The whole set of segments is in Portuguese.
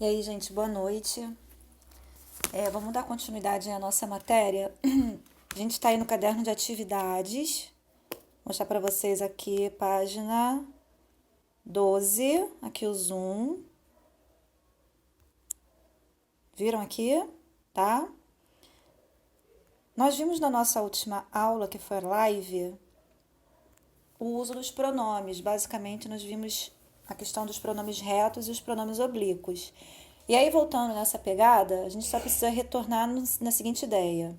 E aí, gente, boa noite. Vamos dar continuidade à nossa matéria. A gente está aí no caderno de atividades. Vou mostrar para vocês aqui, página 12, aqui o zoom. Viram aqui? Tá? Nós vimos na nossa última aula, que foi a live, o uso dos pronomes. Basicamente, nós vimos a questão dos pronomes retos e os pronomes oblíquos. E aí, voltando nessa pegada, a gente só precisa retornar na seguinte ideia.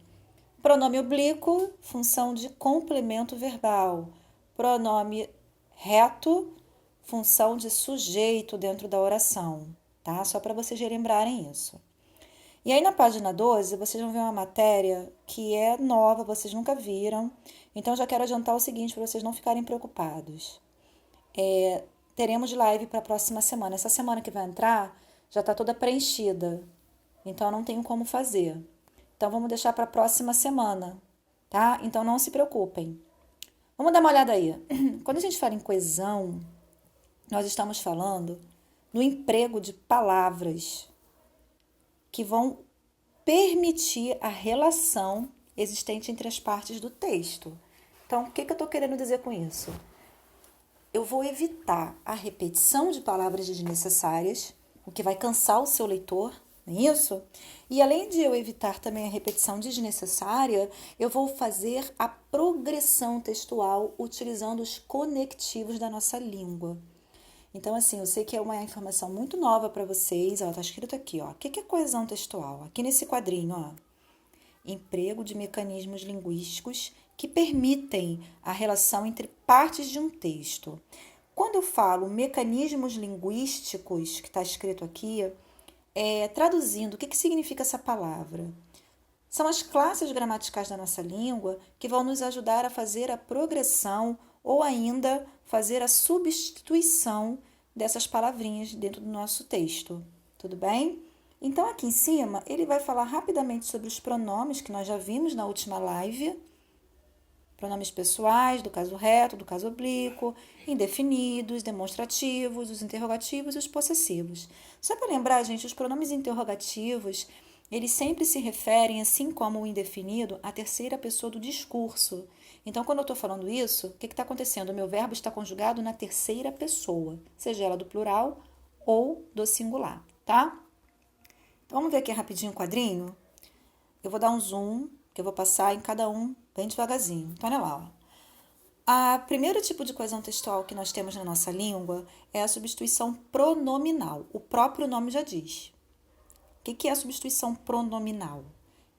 Pronome oblíquo, função de complemento verbal. Pronome reto, função de sujeito dentro da oração, tá? Só para vocês relembrarem isso. E aí, na página 12, vocês vão ver uma matéria que é nova, vocês nunca viram. Então, já quero adiantar o seguinte para vocês não ficarem preocupados. Teremos live para a próxima semana. Essa semana que vai entrar já está toda preenchida. Então, eu não tenho como fazer. Então, vamos deixar para a próxima semana, tá? Então, não se preocupem. Vamos dar uma olhada aí. Quando a gente fala em coesão, nós estamos falando no emprego de palavras que vão permitir a relação existente entre as partes do texto. Então, o que eu estou querendo dizer com isso? Eu vou evitar a repetição de palavras desnecessárias, o que vai cansar o seu leitor, não é isso? E além de eu evitar também a repetição desnecessária, eu vou fazer a progressão textual utilizando os conectivos da nossa língua. Então, assim, eu sei que é uma informação muito nova para vocês. Ela está escrito aqui, ó. O que é coesão textual? Aqui nesse quadrinho, ó. Emprego de mecanismos linguísticos que permitem a relação entre partes de um texto. Quando eu falo mecanismos linguísticos, que está escrito aqui, traduzindo, o que significa essa palavra? São as classes gramaticais da nossa língua que vão nos ajudar a fazer a progressão ou ainda fazer a substituição dessas palavrinhas dentro do nosso texto. Tudo bem? Então, aqui em cima, ele vai falar rapidamente sobre os pronomes que nós já vimos na última live. Pronomes pessoais, do caso reto, do caso oblíquo, indefinidos, demonstrativos, os interrogativos e os possessivos. Só para lembrar, gente, os pronomes interrogativos, eles sempre se referem, assim como o indefinido, à terceira pessoa do discurso. Então, quando eu estou falando isso, o que está acontecendo? O meu verbo está conjugado na terceira pessoa, seja ela do plural ou do singular, tá? Então, vamos ver aqui rapidinho o quadrinho? Eu vou dar um zoom, que eu vou passar em cada um bem devagarzinho. Então, olha lá, ó. O primeiro tipo de coesão textual que nós temos na nossa língua é a substituição pronominal. O próprio nome já diz. O que é a substituição pronominal?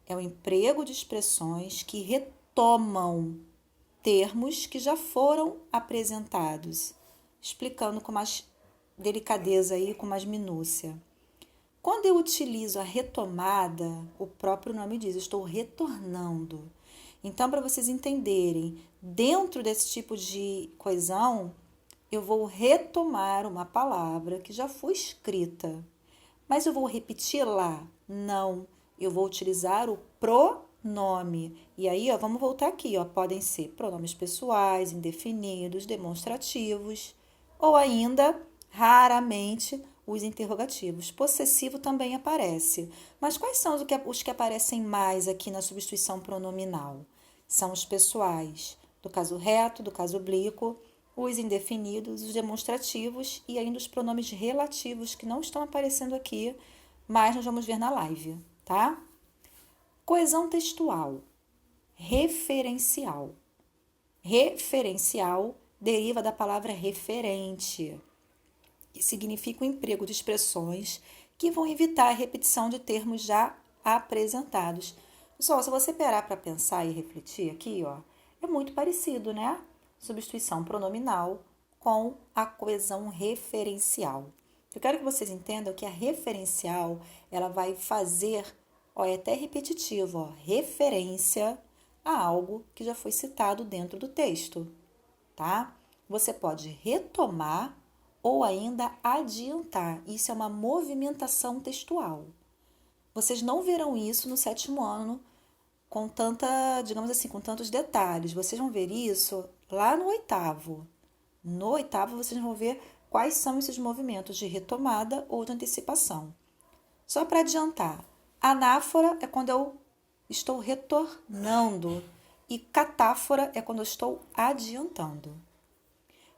É o emprego de expressões que retomam termos que já foram apresentados, explicando com mais delicadeza e com mais minúcia. Quando eu utilizo a retomada, o próprio nome diz, eu estou retornando. Então, para vocês entenderem, dentro desse tipo de coesão, eu vou retomar uma palavra que já foi escrita. Mas eu vou repeti-la? Não. Eu vou utilizar o pronome. E aí, ó, vamos voltar aqui, ó. Podem ser pronomes pessoais, indefinidos, demonstrativos, ou ainda, raramente, os interrogativos. Possessivo também aparece. Mas quais são os que aparecem mais aqui na substituição pronominal? São os pessoais, do caso reto, do caso oblíquo, os indefinidos, os demonstrativos e ainda os pronomes relativos que não estão aparecendo aqui, mas nós vamos ver na live, tá? Coesão textual, referencial. Referencial deriva da palavra referente, que significa o emprego de expressões que vão evitar a repetição de termos já apresentados. Pessoal, se você parar para pensar e refletir aqui, ó, é muito parecido, né? Substituição pronominal com a coesão referencial. Eu quero que vocês entendam que a referencial, ela vai fazer, ó, é até repetitivo, ó, referência a algo que já foi citado dentro do texto, tá? Você pode retomar ou ainda adiantar. Isso é uma movimentação textual. Vocês não verão isso no 7º ano com tanta, digamos assim, com tantos detalhes. Vocês vão ver isso lá no 8º. No 8º, vocês vão ver quais são esses movimentos de retomada ou de antecipação. Só para adiantar, anáfora é quando eu estou retornando e catáfora é quando eu estou adiantando.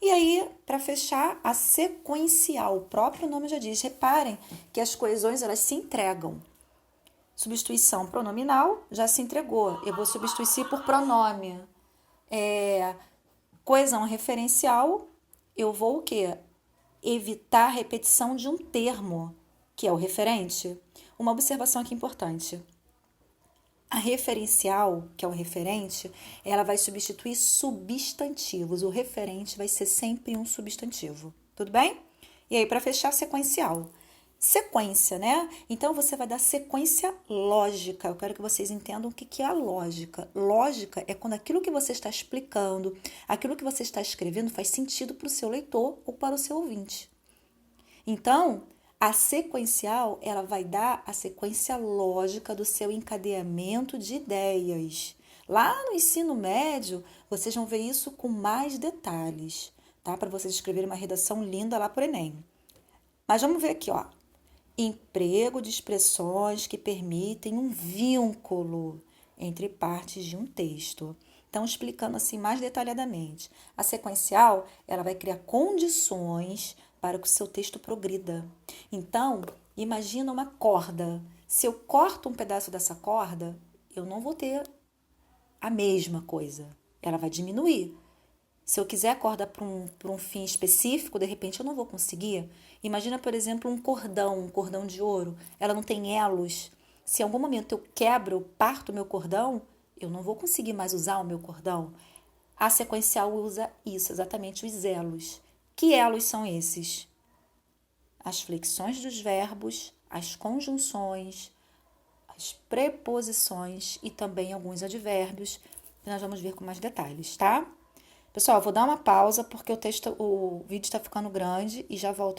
E aí, para fechar, a sequencial, o próprio nome já diz. Reparem que as coesões elas se entregam. Substituição pronominal já se entregou. Eu vou substituir por pronome. Coesão referencial, eu vou o quê? Evitar a repetição de um termo, que é o referente. Uma observação aqui importante. A referencial, que é o referente, ela vai substituir substantivos. O referente vai ser sempre um substantivo. Tudo bem? E aí, para fechar, sequencial. Sequência, né? Então, você vai dar sequência lógica. Eu quero que vocês entendam o que é a lógica. Lógica é quando aquilo que você está explicando, aquilo que você está escrevendo faz sentido para o seu leitor ou para o seu ouvinte. Então, a sequencial, ela vai dar a sequência lógica do seu encadeamento de ideias. Lá no ensino médio, vocês vão ver isso com mais detalhes, tá? Para vocês escreverem uma redação linda lá para o Enem. Mas vamos ver aqui, ó. Emprego de expressões que permitem um vínculo entre partes de um texto. Então, explicando assim mais detalhadamente. A sequencial, ela vai criar condições para que o seu texto progrida. Então, imagina uma corda. Se eu corto um pedaço dessa corda, eu não vou ter a mesma coisa. Ela vai diminuir. Se eu quiser a corda para um fim específico, de repente eu não vou conseguir. Imagina, por exemplo, um cordão de ouro. Ela não tem elos. Se em algum momento eu quebro, eu parto o meu cordão, eu não vou conseguir mais usar o meu cordão. A sequencial usa isso, exatamente os elos. Que elos são esses? As flexões dos verbos, as conjunções, as preposições e também alguns advérbios, que nós vamos ver com mais detalhes, tá? Pessoal, vou dar uma pausa porque o vídeo está ficando grande e já volto.